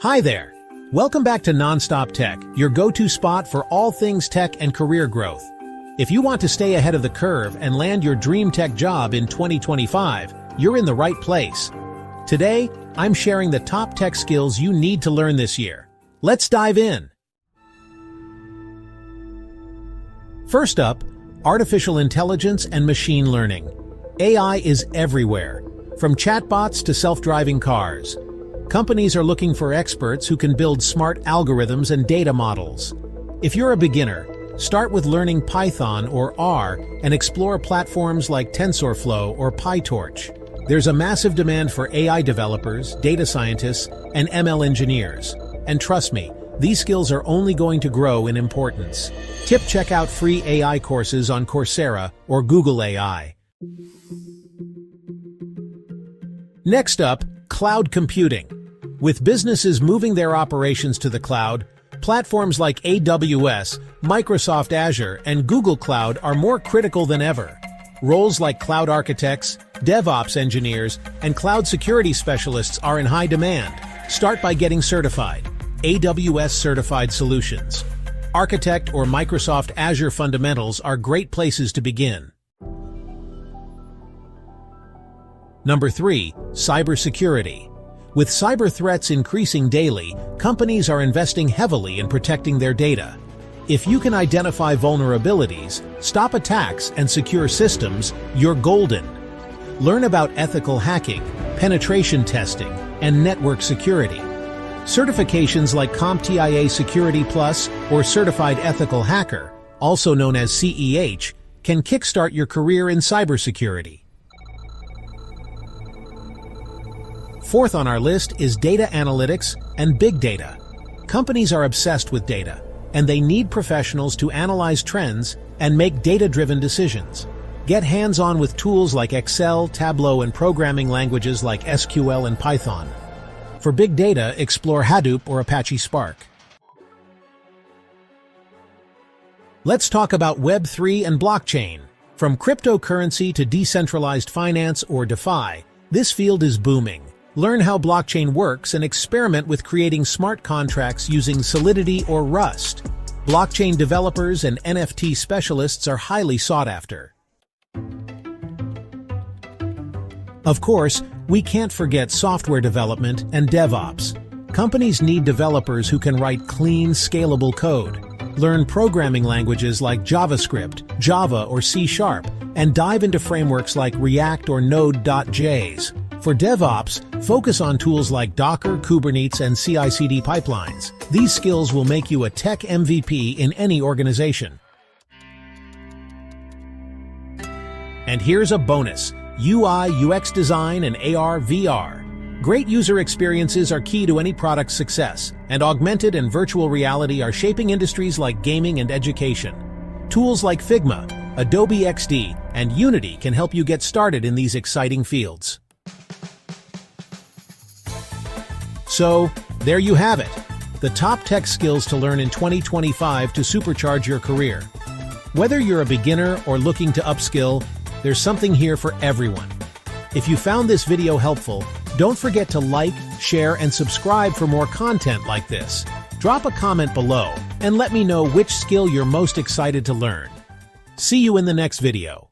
Hi there. Welcome back to Nonstop Tech, your go-to spot for all things tech and career growth. If you want to stay ahead of the curve and land your dream tech job in 2025, you're in the right place. Today, I'm sharing the top tech skills you need to learn this year. Let's dive in. First up, artificial intelligence and machine learning. AI is everywhere, from chatbots to self-driving cars. Companies are looking for experts who can build smart algorithms and data models. If you're a beginner, start with learning Python or R and explore platforms like TensorFlow or PyTorch. There's a massive demand for AI developers, data scientists, and ML engineers. And trust me, these skills are only going to grow in importance. Check out free AI courses on Coursera or Google AI. Next up, cloud computing. With businesses moving their operations to the cloud, platforms like AWS, Microsoft Azure, and Google Cloud are more critical than ever. Roles like cloud architects, DevOps engineers, and cloud security specialists are in high demand. Start by getting certified. AWS Certified Solutions. Architect or Microsoft Azure Fundamentals are great places to begin. Number 3, cybersecurity. With cyber threats increasing daily, companies are investing heavily in protecting their data. If you can identify vulnerabilities, stop attacks, and secure systems, you're golden. Learn about ethical hacking, penetration testing, and network security. Certifications like CompTIA Security Plus or Certified Ethical Hacker, also known as CEH, can kickstart your career in cybersecurity. Fourth on our list is data analytics and big data. Companies are obsessed with data, and they need professionals to analyze trends and make data-driven decisions. Get hands-on with tools like Excel, Tableau, and programming languages like SQL and Python. For big data, explore Hadoop or Apache Spark. Let's talk about Web3 and blockchain. From cryptocurrency to decentralized finance or DeFi, this field is booming. Learn how blockchain works and experiment with creating smart contracts using Solidity or Rust. Blockchain developers and NFT specialists are highly sought after. Of course, we can't forget software development and DevOps. Companies need developers who can write clean, scalable code. Learn programming languages like JavaScript, Java, or C#, and dive into frameworks like React or Node.js. For DevOps, focus on tools like Docker, Kubernetes, and CI/CD pipelines. These skills will make you a tech MVP in any organization. And here's a bonus: UI/UX design and AR/VR. Great user experiences are key to any product's success, and augmented and virtual reality are shaping industries like gaming and education. Tools like Figma, Adobe XD, and Unity can help you get started in these exciting fields. So, there you have it, the top tech skills to learn in 2025 to supercharge your career. Whether you're a beginner or looking to upskill, there's something here for everyone. If you found this video helpful, don't forget to like, share, and subscribe for more content like this. Drop a comment below and let me know which skill you're most excited to learn. See you in the next video.